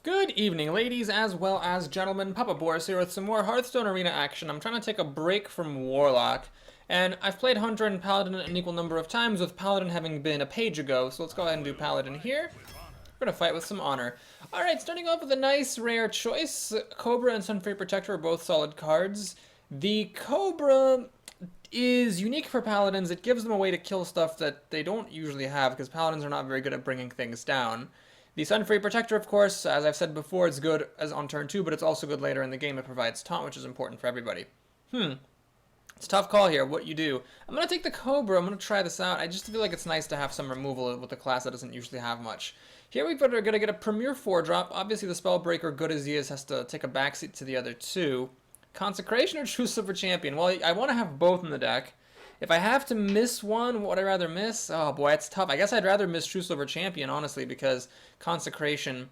Good evening, ladies as well as gentlemen. Papa Boris here with some more Hearthstone Arena action. I'm trying to take a break from Warlock, and I've played Hunter and Paladin an equal number of times, with Paladin having been a page ago, so let's go ahead and do Paladin here. We're gonna fight with some honor. Alright, starting off with a nice rare choice. Cobra and Sunfree Protector are both solid cards. The Cobra is unique for Paladins. It gives them a way to kill stuff that they don't usually have, because Paladins are not very good at bringing things down. The Sunfree Protector, of course, as I've said before, it's good as on turn 2, but it's also good later in the game. It provides taunt, which is important for everybody. It's a tough call here, what you do. I'm going to take the Cobra. I'm going to try this out. I just feel like it's nice to have some removal with a class that doesn't usually have much. Here we're going to get a Premier 4-drop. Obviously, the Spellbreaker, good as he is, has to take a backseat to the other two. Consecration or True Silver Champion? Well, I want to have both in the deck. If I have to miss one, what would I rather miss? Oh boy, it's tough. I guess I'd rather miss True Silver Champion, honestly, because Consecration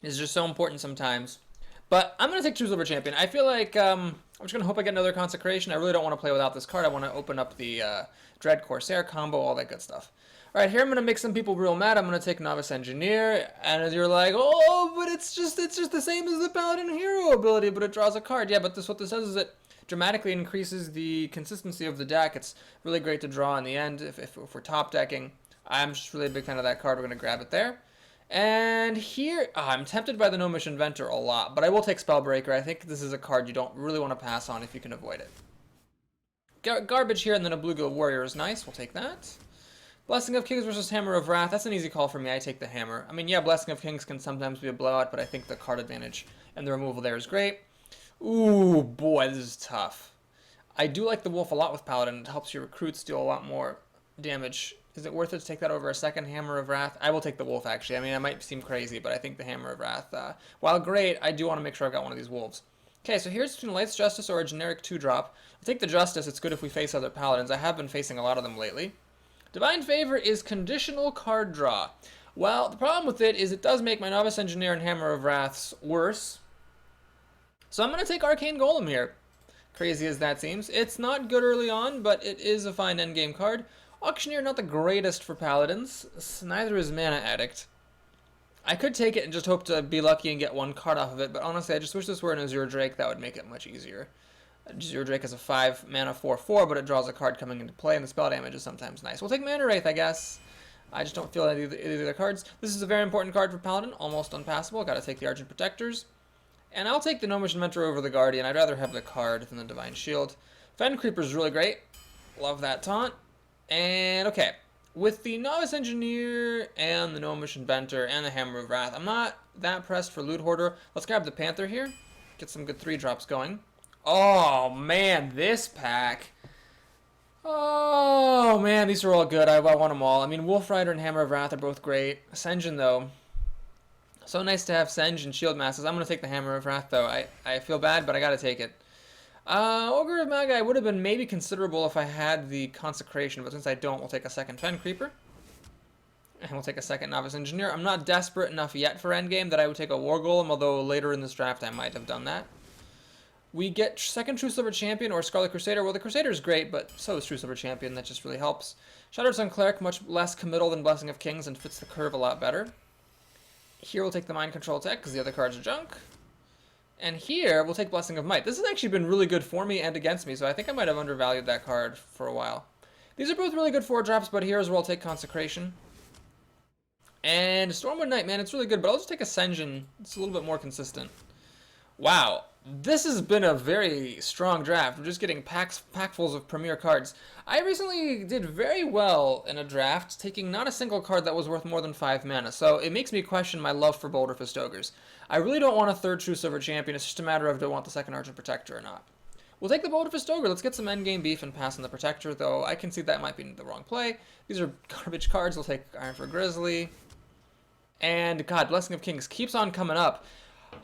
is just so important sometimes. But I'm going to take True Silver Champion. I feel like I'm just going to hope I get another Consecration. I really don't want to play without this card. I want to open up the Dread Corsair combo, all that good stuff. Alright, here I'm going to make some people real mad. I'm going to take Novice Engineer, and as you're like, oh, but it's just the same as the Paladin Hero ability, but it draws a card. Yeah, but what this does is it dramatically increases the consistency of the deck. It's really great to draw in the end if we're top decking. I'm just really a big fan of that card. We're going to grab it there. And here, I'm tempted by the Gnomish Inventor a lot, but I will take Spellbreaker. I think this is a card you don't really want to pass on if you can avoid it. Garbage here, and then a Bluegill Warrior is nice. We'll take that. Blessing of Kings versus Hammer of Wrath. That's an easy call for me. I take the Hammer. I mean, yeah, Blessing of Kings can sometimes be a blowout, but I think the card advantage and the removal there is great. Ooh, boy, this is tough. I do like the Wolf a lot with Paladin. It helps your recruits deal a lot more damage. Is it worth it to take that over a second Hammer of Wrath? I will take the Wolf, actually. I mean, it might seem crazy, but I think the Hammer of Wrath, while great, I do want to make sure I've got one of these Wolves. Okay, so here's between Light's Justice or a generic 2-drop. I'll take the Justice. It's good if we face other Paladins. I have been facing a lot of them lately. Divine Favor is conditional card draw. Well, the problem with it is it does make my Novice Engineer and Hammer of Wraths worse. So I'm going to take Arcane Golem here. Crazy as that seems. It's not good early on, but it is a fine endgame card. Auctioneer, not the greatest for Paladins. Neither is Mana Addict. I could take it and just hope to be lucky and get one card off of it, but honestly, I just wish this were an Azure Drake. That would make it much easier. Azure Drake is a 5-mana 4/4, but it draws a card coming into play, and the spell damage is sometimes nice. We'll take Mana Wraith, I guess. I just don't feel either of the cards. This is a very important card for Paladin. Almost unpassable. Got to take the Argent Protectors. And I'll take the Gnomish Inventor over the Guardian. I'd rather have the card than the Divine Shield. Fen Creeper is really great. Love that taunt. And, okay. With the Novice Engineer and the Gnomish Inventor and the Hammer of Wrath, I'm not that pressed for Loot Hoarder. Let's grab the Panther here. Get some good 3-drops going. Oh, man, this pack. Oh, man, these are all good. I want them all. I mean, Wolf Rider and Hammer of Wrath are both great. Sen'jin, though. So nice to have Sen'jin and Shield Masses. I'm going to take the Hammer of Wrath, though. I feel bad, but I got to take it. Ogre of Magi would have been maybe considerable if I had the Consecration, but since I don't, we'll take a second Fen Creeper. And we'll take a second Novice Engineer. I'm not desperate enough yet for endgame that I would take a War Golem, although later in this draft I might have done that. We get second True Silver Champion or Scarlet Crusader. Well, the Crusader is great, but so is True Silver Champion. That just really helps. Shattered Sun Cleric, much less committal than Blessing of Kings and fits the curve a lot better. Here we'll take the Mind Control tech because the other cards are junk. And here we'll take Blessing of Might. This has actually been really good for me and against me, so I think I might have undervalued that card for a while. These are both really good 4-drops, but here's where I'll take Consecration. And Stormwind Knight, man, it's really good, but I'll just take a Sen'jin. It's a little bit more consistent. Wow. This has been a very strong draft. We're just getting packfuls of premier cards. I recently did very well in a draft, taking not a single card that was worth more than 5 mana, so it makes me question my love for Boulder Fist Ogres. I really don't want a third True Silver Champion. It's just a matter of do I want the second Argent Protector or not. We'll take the Boulder Fist Ogre. Let's get some endgame beef and pass on the Protector, though I can see that might be the wrong play. These are garbage cards. We'll take Iron for Grizzly. And, God, Blessing of Kings keeps on coming up.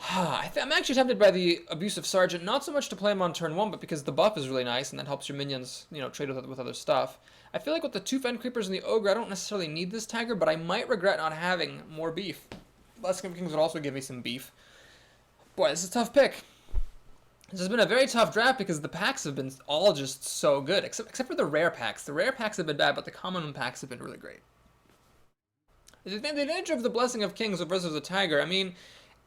I'm actually tempted by the Abusive Sergeant, not so much to play him on turn 1, but because the buff is really nice, and that helps your minions, you know, trade with other stuff. I feel like with the 2 Fen Creepers and the Ogre, I don't necessarily need this Tiger, but I might regret not having more beef. Blessing of Kings would also give me some beef. Boy, this is a tough pick. This has been a very tough draft because the packs have been all just so good, except for the rare packs. The rare packs have been bad, but the common packs have been really great. The advantage of the Blessing of Kings versus a Tiger, I mean,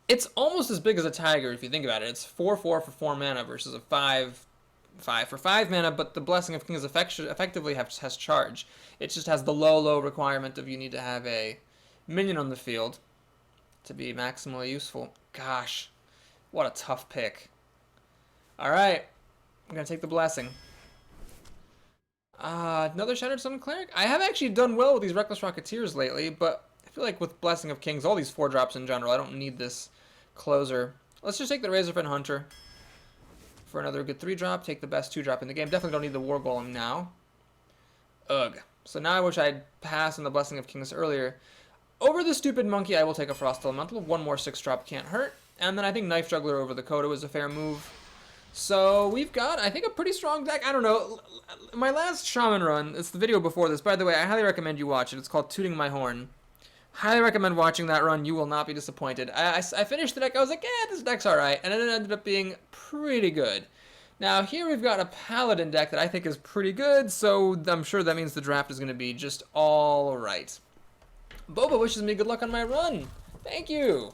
it's almost as big as a Tiger if you think about it. It's 4/4 for 4 mana versus a 5/5 for 5 mana, but the Blessing of Kings effectively has charge. It just has the low requirement of you need to have a minion on the field to be maximally useful. Gosh, what a tough pick. Alright, I'm going to take the Blessing. Another Shattered Sun Cleric? I have actually done well with these Reckless Rocketeers lately, but I feel like with Blessing of Kings, all these 4-drops in general, I don't need this closer. Let's just take the Razorfin Hunter for another good 3-drop. Take the best 2-drop in the game. Definitely don't need the War Golem now. Ugh. So now I wish I'd passed on the Blessing of Kings earlier. Over the stupid monkey, I will take a Frost Elemental. One more 6-drop can't hurt. And then I think Knife Juggler over the Coda was a fair move. So we've got, I think, a pretty strong deck. I don't know. My last Shaman run, it's the video before this. By the way, I highly recommend you watch it. It's called Tooting My Horn. Highly recommend watching that run. You will not be disappointed. I finished the deck. I was like, this deck's alright. And it ended up being pretty good. Now, here we've got a Paladin deck that I think is pretty good. So I'm sure that means the draft is going to be just all right. Boba wishes me good luck on my run. Thank you.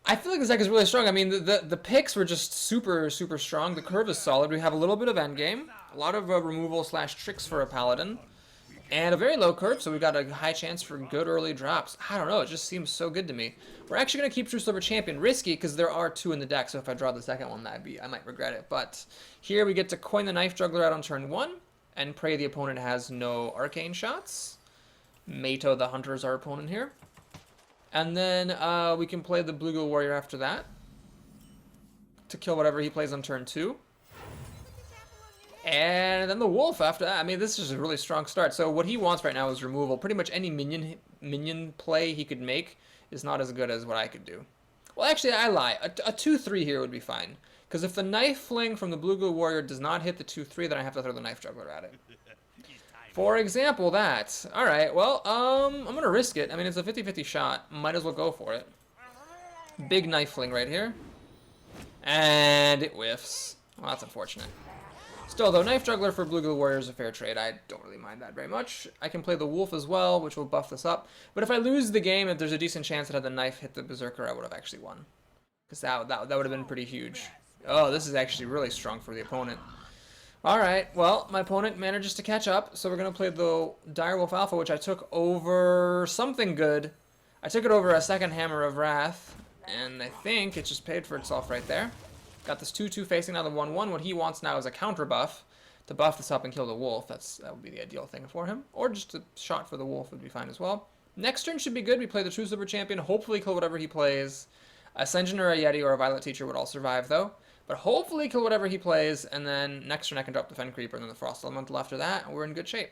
I feel like this deck is really strong. I mean, the picks were just super strong. The curve is solid. We have a little bit of endgame, a lot of removal / tricks for a Paladin, and a very low curve, so we've got a high chance for good early drops. I don't know, it just seems so good to me. We're actually going to keep True Silver Champion risky because there are 2 in the deck, so if I draw the second one, I might regret it. But here we get to coin the Knife Juggler out on turn 1 and pray the opponent has no arcane shots. Mato the Hunter is our opponent here. And then we can play the Bluegill Warrior after that to kill whatever he plays on turn 2. And then the Wolf after that. I mean, this is a really strong start. So what he wants right now is removal. Pretty much any minion play he could make is not as good as what I could do. Well, actually, I lie. A 2/3 here would be fine. Because if the Knife Fling from the Bluegill Warrior does not hit the 2/3, then I have to throw the Knife Juggler at it. For example, that. Alright, well, I'm going to risk it. I mean, it's a 50-50 shot. Might as well go for it. Big Knife Fling right here. And it whiffs. Well, that's unfortunate. Still, though, Knife Juggler for Bluegill Warrior is a fair trade. I don't really mind that very much. I can play the Wolf as well, which will buff this up. But if I lose the game, if there's a decent chance that had the Knife hit the Berserker, I would have actually won. Because that would have been pretty huge. Oh, this is actually really strong for the opponent. Alright, well, my opponent manages to catch up, so we're going to play the Direwolf Alpha, which I took over something good. I took it over a second Hammer of Wrath, and I think it just paid for itself right there. Got this 2/2 facing now the 1/1. What he wants now is a counter buff to buff this up and kill the Wolf. That would be the ideal thing for him. Or just a shot for the Wolf would be fine as well. Next turn should be good. We play the True Silver Champion, hopefully kill whatever he plays. A Senjin or a Yeti or a Violet Teacher would all survive, though. But hopefully kill whatever he plays, and then next turn I can drop the Fen Creeper and then the Frost Elemental after that, and we're in good shape.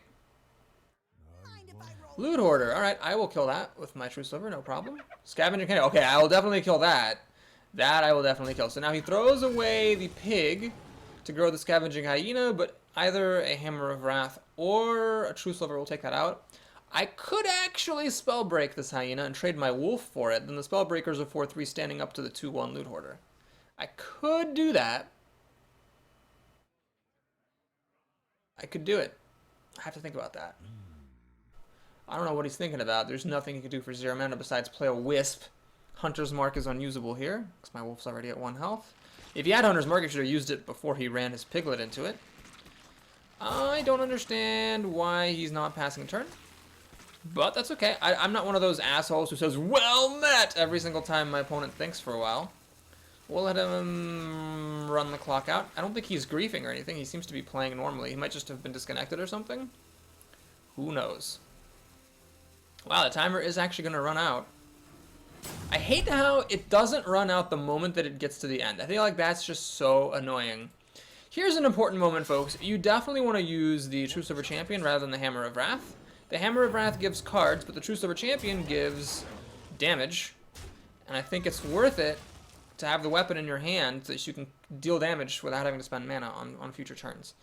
Loot Hoarder. Alright, I will kill that with my True Silver, no problem. Scavenger Cannon. Okay, I will definitely kill that. That I will definitely kill. So now he throws away the Pig to grow the Scavenging Hyena, but either a Hammer of Wrath or a True Silver will take that out. I could actually Spellbreak this Hyena and trade my Wolf for it. Then the Spellbreaker's a 4/3 standing up to the 2/1 Loot Hoarder. I could do that. I could do it. I have to think about that. I don't know what he's thinking about. There's nothing he could do for 0 mana besides play a Wisp. Hunter's Mark is unusable here, because my Wolf's already at 1 health. If he had Hunter's Mark, he should have used it before he ran his Piglet into it. I don't understand why he's not passing a turn. But that's okay. I'm not one of those assholes who says, well met, every single time my opponent thinks for a while. We'll let him run the clock out. I don't think he's griefing or anything. He seems to be playing normally. He might just have been disconnected or something. Who knows? Wow, the timer is actually going to run out. I hate how it doesn't run out the moment that it gets to the end. I feel like that's just so annoying. Here's an important moment, folks. You definitely want to use the True Silver Champion rather than the Hammer of Wrath. The Hammer of Wrath gives cards, but the True Silver Champion gives damage. And I think it's worth it to have the weapon in your hand so that you can deal damage without having to spend mana on future turns.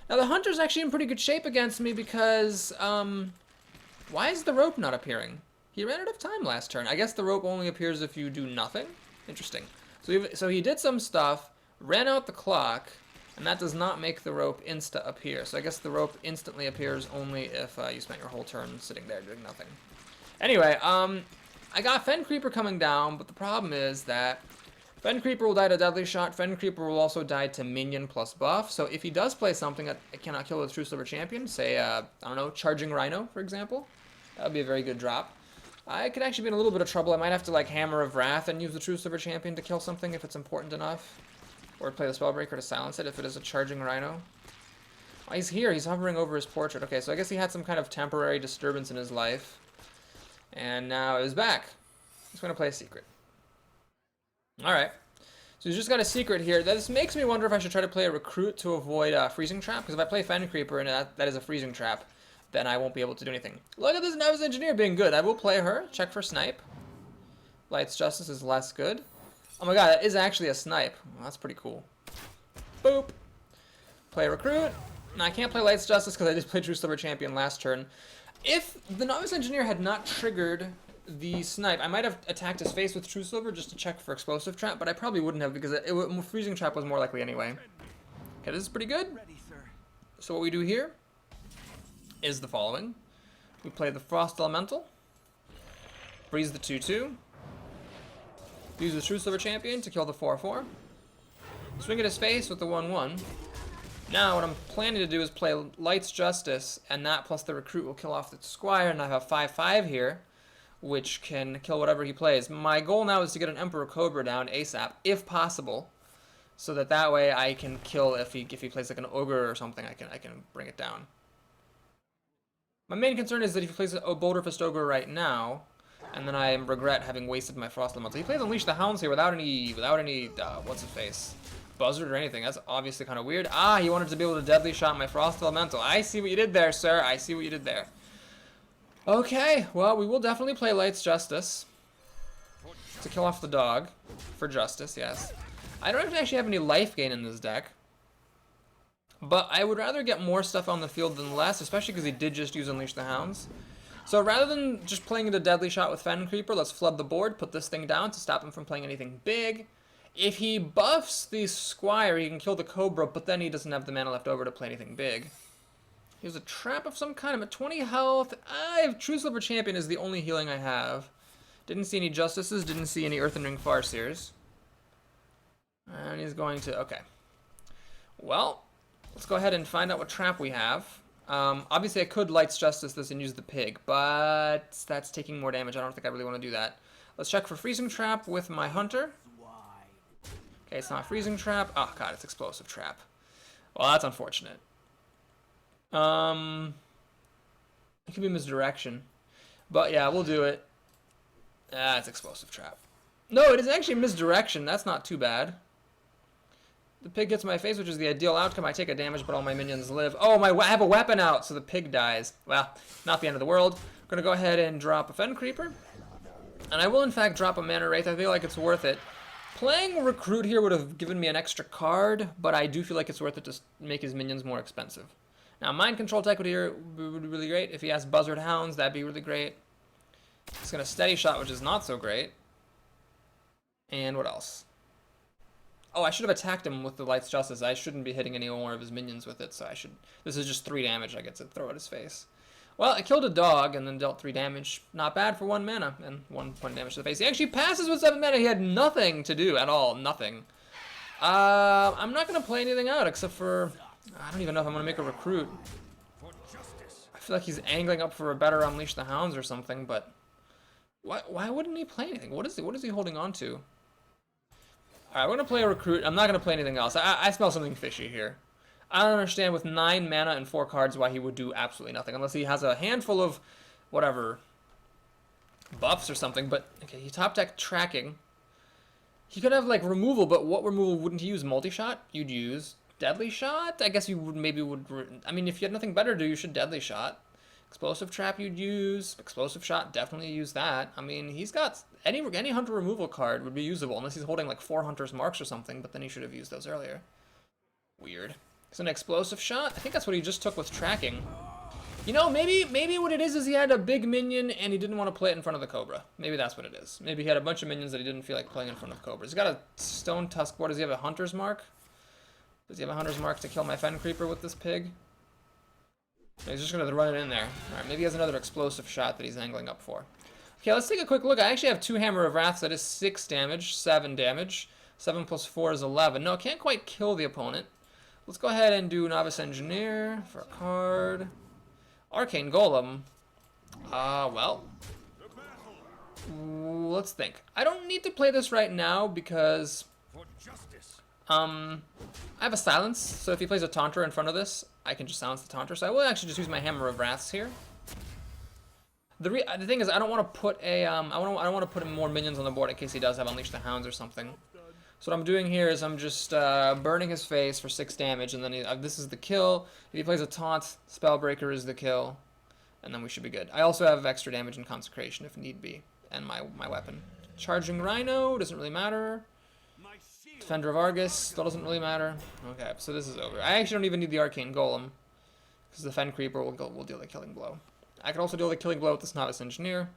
Now the Hunter's actually in pretty good shape against me because, why is the rope not appearing? He ran out of time last turn. I guess the rope only appears if you do nothing? Interesting. So he did some stuff, ran out the clock, and that does not make the rope insta appear. So I guess the rope instantly appears only if you spent your whole turn sitting there doing nothing. Anyway, I got Fen Creeper coming down, but the problem is that Fen Creeper will die to Deadly Shot. Fen Creeper will also die to Minion plus buff. So if he does play something that I cannot kill with True Silver Champion, say, I don't know, Charging Rhino, for example, that would be a very good drop. I could actually be in a little bit of trouble. I might have to, like, Hammer of Wrath and use the True Silver Champion to kill something if it's important enough. Or play the Spellbreaker to silence it if it is a Charging Rhino. Oh, he's here. He's hovering over his portrait. Okay, so I guess he had some kind of temporary disturbance in his life. And now he's back. He's going to play a secret. Alright. So he's just got a secret here. This makes me wonder if I should try to play a recruit to avoid Freezing Trap. Because if I play Fen Creeper and that is a Freezing Trap, then I won't be able to do anything. Look at this Novice Engineer being good. I will play her. Check for Snipe. Light's Justice is less good. Oh my god, that is actually a Snipe. Well, that's pretty cool. Boop. Play Recruit. Now, I can't play Light's Justice because I just played True Silver Champion last turn. If the Novice Engineer had not triggered the Snipe, I might have attacked his face with True Silver just to check for Explosive Trap, but I probably wouldn't have because Freezing Trap was more likely anyway. Okay, this is pretty good. So what we do here is the following. We play the Frost Elemental, freeze the 2/2, use the True Silver Champion to kill the 4/4, swing at his face with the 1/1. Now what I'm planning to do is play Light's Justice, and that plus the Recruit will kill off the Squire, and I have 5/5 here, which can kill whatever he plays. My goal now is to get an Emperor Cobra down ASAP, if possible, so that way I can kill if he plays like an Ogre or something, I can bring it down. My main concern is that if he plays a Boulder Fist Ogre right now, and then I regret having wasted my Frost Elemental. He plays Unleash the Hounds here without any what's his face, Buzzard or anything. That's obviously kind of weird. Ah, he wanted to be able to Deadly Shot my Frost Elemental. I see what you did there, sir. I see what you did there. Okay, well, we will definitely play Light's Justice to kill off the dog for Justice, yes. I don't actually have any life gain in this deck, but I would rather get more stuff on the field than less, especially because he did just use Unleash the Hounds. So rather than just playing into Deadly Shot with Fen Creeper, let's flood the board, put this thing down to stop him from playing anything big. If he buffs the Squire, he can kill the Cobra, but then he doesn't have the mana left over to play anything big. He has a trap of some kind. I'm at 20 health. True Silver Champion is the only healing I have. Didn't see any Justices, didn't see any Earthen Ring Farseers. And he's going to... okay. Well, let's go ahead and find out what trap we have. Obviously, I could Light's Justice this and use the Pig, but that's taking more damage. I don't think I really want to do that. Let's check for Freezing Trap with my Hunter. Okay, it's not Freezing Trap. Oh, God, it's Explosive Trap. Well, that's unfortunate. It could be Misdirection. But, yeah, we'll do it. Ah, it's Explosive Trap. No, it is actually Misdirection. That's not too bad. The Pig hits my face, which is the ideal outcome. I take a damage, but all my minions live. Oh, I have a weapon out, so the Pig dies. Well, not the end of the world. I'm going to go ahead and drop a Fen Creeper. And I will, in fact, drop a Mana Wraith. I feel like it's worth it. Playing Recruit here would have given me an extra card, but I do feel like it's worth it to make his minions more expensive. Now, Mind Control tech would be really great. If he has Buzzard Hounds, that'd be really great. It's going to Steady Shot, which is not so great. And what else? Oh, I should have attacked him with the Light's Justice. I shouldn't be hitting any more of his minions with it, so I should... This is just 3 damage I get to throw at his face. Well, I killed a dog and then dealt 3 damage. Not bad for 1 mana and 1 point damage to the face. He actually passes with 7 mana. He had nothing to do at all. Nothing. I'm not going to play anything out except for... I don't even know if I'm going to make a Recruit. I feel like he's angling up for a better Unleash the Hounds or something, but... Why wouldn't he play anything? What is he holding on to? Alright, we're going to play a Recruit. I'm not going to play anything else. I smell something fishy here. I don't understand with 9 mana and 4 cards why he would do absolutely nothing. Unless he has a handful of, whatever, buffs or something. But, okay, he top deck Tracking. He could have, like, removal, but what removal wouldn't he use? Multi-Shot? You'd use Deadly Shot? I guess you would I mean, if you had nothing better to do, you should Deadly Shot. Explosive Trap you'd use. Explosive Shot, definitely use that. I mean, he's got... Any Hunter removal card would be usable, unless he's holding, like, 4 Hunter's Marks or something, but then he should have used those earlier. Weird. It's an Explosive Shot? I think that's what he just took with Tracking. You know, maybe what it is he had a big minion and he didn't want to play it in front of the Cobra. Maybe that's what it is. Maybe he had a bunch of minions that he didn't feel like playing in front of Cobras. He's got a Stone Tusk. What, does he have a Hunter's Mark? Does he have a Hunter's Mark to kill my Fen Creeper with this Pig? He's just going to run it in there. Alright, maybe he has another Explosive Shot that he's angling up for. Okay, let's take a quick look. I actually have 2 Hammer of Wrath, so that is 6 damage, 7 damage. 7 plus 4 is 11. No, it can't quite kill the opponent. Let's go ahead and do Novice Engineer for a card. Arcane Golem. Well. Let's think. I don't need to play this right now because I have a silence, so if he plays a Taunter in front of this, I can just silence the Taunter. So I will actually just use my Hammer of Wraths here. The thing is, I don't want to put a I don't want to put more minions on the board in case he does have Unleash the Hounds or something. So what I'm doing here is I'm just burning his face for 6 damage, and then this is the kill. If he plays a taunt, Spellbreaker is the kill, and then we should be good. I also have extra damage in Consecration if need be, and my weapon. Charging Rhino doesn't really matter. Defender of Argus still doesn't really matter. Okay, so this is over. I actually don't even need the Arcane Golem, because the Fen Creeper will deal the killing blow. I can also deal the killing blow with this Novice Engineer.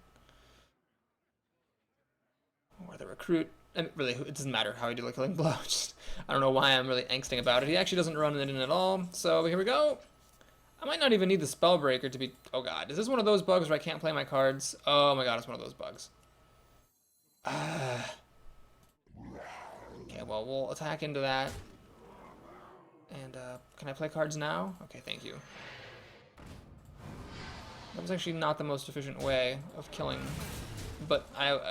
Or the Recruit. And really, it doesn't matter how I deal the killing blow. Just, I don't know why I'm really angsting about it. He actually doesn't run it in at all. So here we go. I might not even need the Spellbreaker to be... Oh god, is this one of those bugs where I can't play my cards? Oh my god, it's one of those bugs. Okay, well, we'll attack into that. And, can I play cards now? Okay, thank you. That was actually not the most efficient way of killing, but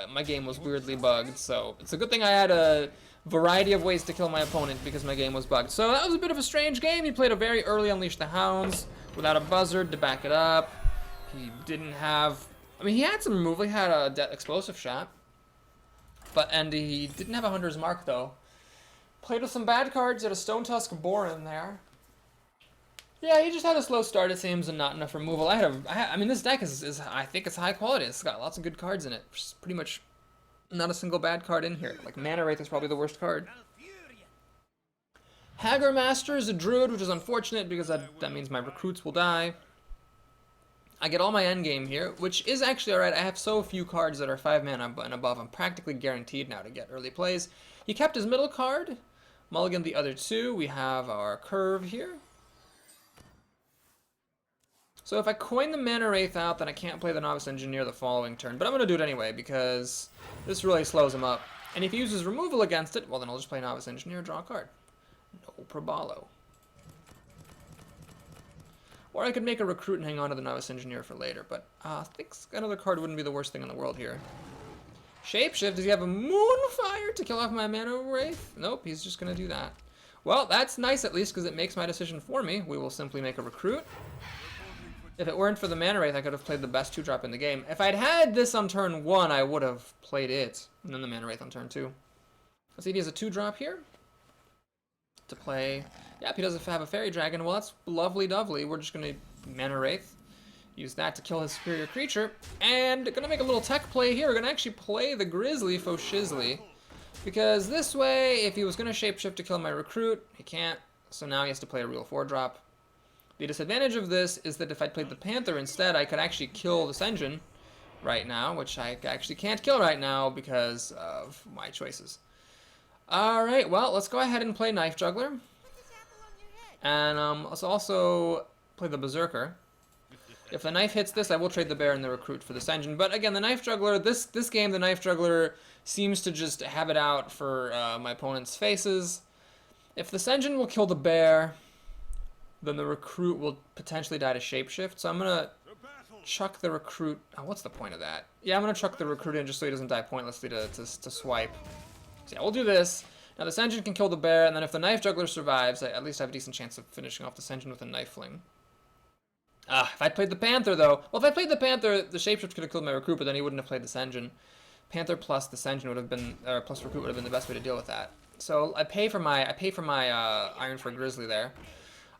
my game was weirdly bugged, so it's a good thing I had a variety of ways to kill my opponent because my game was bugged. So that was a bit of a strange game. He played a very early Unleash the Hounds without a buzzard to back it up. He didn't have... I mean, he had some removal. He had a explosive shot, and he didn't have a Hunter's Mark, though. Played with some bad cards. He had a Stone Tusk Boar in there. Yeah, he just had a slow start, it seems, and not enough removal. I mean, this deck is I think it's high quality. It's got lots of good cards in it. Just pretty much not a single bad card in here. Like, Mana Wraith is probably the worst card. Hagar Master is a druid, which is unfortunate because that means my recruits will die. I get all my endgame here, which is actually alright. I have so few cards that are 5 mana and above. I'm practically guaranteed now to get early plays. He kept his middle card, mulliganed the other 2. We have our Curve here. So if I coin the Mana Wraith out, then I can't play the Novice Engineer the following turn. But I'm going to do it anyway, because this really slows him up. And if he uses removal against it, well, then I'll just play Novice Engineer, draw a card. No probalo. Or I could make a Recruit and hang on to the Novice Engineer for later, but I think another card wouldn't be the worst thing in the world here. Shapeshift, does he have a Moonfire to kill off my Mana Wraith? Nope, he's just going to do that. Well, that's nice at least, because it makes my decision for me. We will simply make a Recruit. If it weren't for the Mana Wraith, I could have played the best 2-drop in the game. If I'd had this on turn 1, I would have played it. And then the Mana Wraith on turn 2. Let's see if he has a 2-drop here. To play... Yep, he does have a Fairy Dragon. Well, that's lovely-dovely. We're just going to Mana Wraith. Use that to kill his superior creature. And going to make a little tech play here. We're going to actually play the Grizzly Fauxhizly. Because this way, if he was going to Shapeshift to kill my Recruit, he can't. So now he has to play a real 4-drop. The disadvantage of this is that if I played the Panther instead, I could actually kill this engine right now, which I actually can't kill right now because of my choices. Alright, well, let's go ahead and play Knife Juggler. And let's also play the Berserker. If the Knife hits this, I will trade the Bear and the Recruit for this engine. But again, the Knife Juggler, this game, the Knife Juggler seems to just have it out for my opponent's faces. If this engine will kill the Bear, then the Recruit will potentially die to Shapeshift. So I'm going to chuck the Recruit. Oh, what's the point of that? Yeah, I'm going to chuck the Recruit in just so he doesn't die pointlessly to swipe. So yeah, we'll do this. Now this engine can kill the Bear, and then if the Knife Juggler survives, I at least have a decent chance of finishing off this engine with a Knife Fling. If I played the Panther, though... Well, if I played the Panther, the Shapeshift could have killed my Recruit, but then he wouldn't have played this engine. Panther plus this engine would have been... Or plus Recruit would have been the best way to deal with that. So I pay for my Ironfur Grizzly there.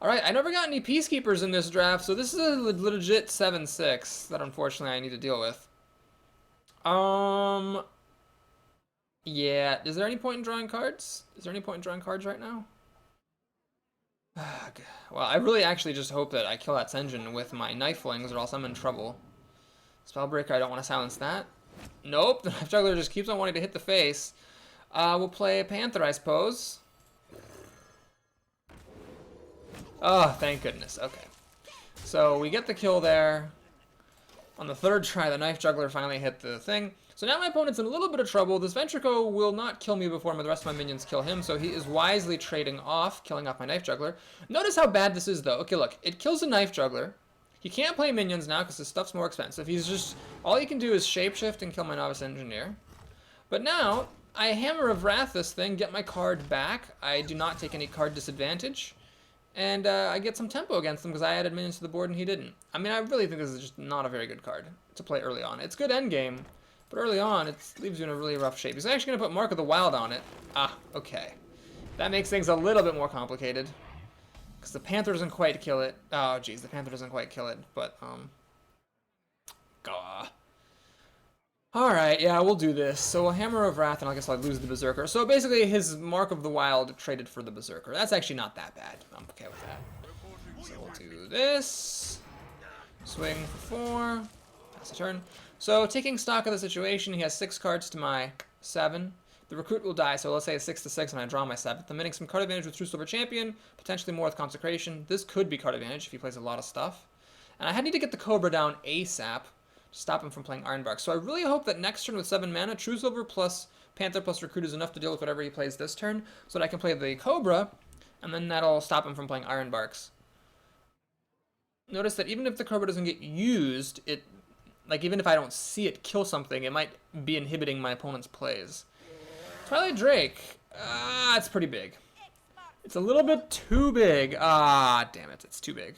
Alright, I never got any Peacekeepers in this draft, so this is a legit 7-6 that unfortunately I need to deal with. Yeah, is there any point in drawing cards? Is there any point in drawing cards right now? Well, I really actually just hope that I kill that engine with my Knife Flings, or else I'm in trouble. Spellbreaker, I don't want to silence that. Nope, the Knife Juggler just keeps on wanting to hit the face. We'll play Panther, I suppose. Oh, thank goodness. Okay. So we get the kill there. On the third try, the Knife Juggler finally hit the thing. So now my opponent's in a little bit of trouble. This Ventrico will not kill me before the rest of my minions kill him, so he is wisely trading off, killing off my Knife Juggler. Notice how bad this is, though. Okay, look. It kills the Knife Juggler. He can't play minions now because his stuff's more expensive. He's just... all he can do is shapeshift and kill my Novice Engineer. But now, I Hammer of Wrath this thing, get my card back. I do not take any card disadvantage. And I get some tempo against him because I added minions to the board and he didn't. I mean, I really think this is just not a very good card to play early on. It's good endgame, but early on, it leaves you in a really rough shape. He's actually going to put Mark of the Wild on it. Ah, okay. That makes things a little bit more complicated. Because the Panther doesn't quite kill it. Oh, jeez, the Panther doesn't quite kill it, but, Gah. Alright, yeah, we'll do this. So a Hammer of Wrath, and I guess I'll lose the Berserker. So basically, his Mark of the Wild traded for the Berserker. That's actually not that bad. I'm okay with that. So we'll do this. Swing for 4. Pass a turn. So taking stock of the situation, he has 6 cards to my 7. The Recruit will die, so let's say it's 6 to 6, and I draw my 7th. I'm getting some card advantage with True Silver Champion, potentially more with Consecration. This could be card advantage if he plays a lot of stuff. And I need to get the Cobra down ASAP. Stop him from playing Ironbark. So I really hope that next turn with 7 mana, True Silver plus Panther plus Recruit is enough to deal with whatever he plays this turn, so that I can play the Cobra, and then that'll stop him from playing Ironbarks. Notice that even if the Cobra doesn't get used, it, like, even if I don't see it kill something, it might be inhibiting my opponent's plays. Twilight Drake. It's pretty big. It's a little bit too big. Ah, damn it, it's too big.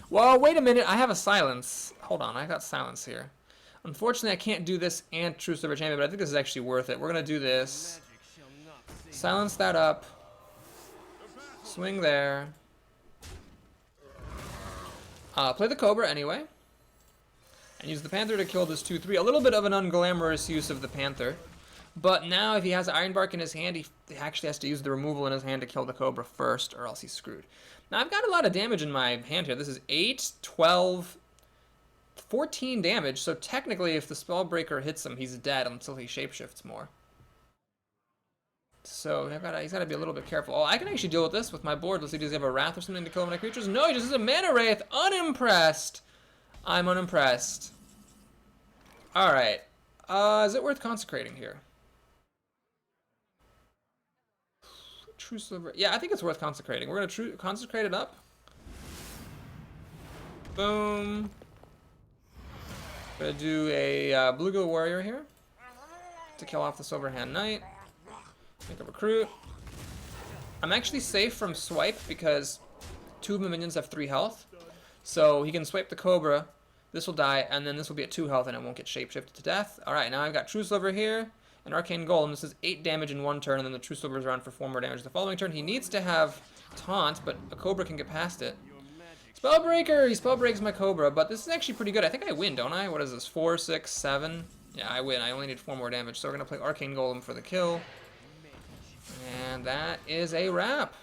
Well, wait a minute, I have a silence. Hold on, I got silence here. Unfortunately, I can't do this and True Silver Champion, but I think this is actually worth it. We're going to do this. Silence that up. Swing there. Play the Cobra anyway. And use the Panther to kill this 2-3. A little bit of an unglamorous use of the Panther. But now, if he has Ironbark in his hand, he actually has to use the removal in his hand to kill the Cobra first, or else he's screwed. Now, I've got a lot of damage in my hand here. This is 8, 12, 14 damage, so technically, if the Spellbreaker hits him, he's dead until he shapeshifts more. So, he's got to be a little bit careful. Oh, I can actually deal with this with my board. Let's see, does he have a Wrath or something to kill my creatures? No, he just has a Mana Wraith. Unimpressed. I'm unimpressed. Alright. Is it worth consecrating here? True Silver. Yeah, I think it's worth consecrating. We're going to consecrate it up. Boom. Going to do a Bluegill Warrior here to kill off the Silverhand Knight. Make a Recruit. I'm actually safe from swipe because 2 of my minions have 3 health. So he can swipe the Cobra. This will die, and then this will be at 2 health, and it won't get shapeshifted to death. Alright, now I've got True Silver here. An Arcane Golem. This is 8 damage in 1 turn, and then the True Silver is around for 4 more damage the following turn. He needs to have Taunt, but a Cobra can get past it. Spellbreaker! He Spellbreaks my Cobra, but this is actually pretty good. I think I win, don't I? What is this? 4, 6, 7? Yeah, I win. I only need 4 more damage, so we're going to play Arcane Golem for the kill. And that is a wrap.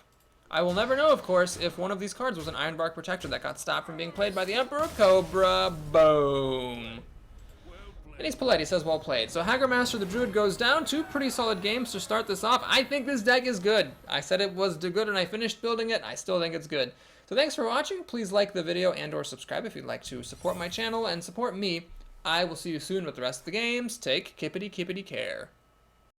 I will never know, of course, if one of these cards was an Ironbark Protector that got stopped from being played by the Emperor Cobra. Boom! And he's polite, he says well played. So Hagermaster the Druid goes down. 2 pretty solid games to start this off. I think this deck is good. I said it was good and I finished building it. I still think it's good. So thanks for watching. Please like the video and or subscribe if you'd like to support my channel and support me. I will see you soon with the rest of the games. Take kippity care.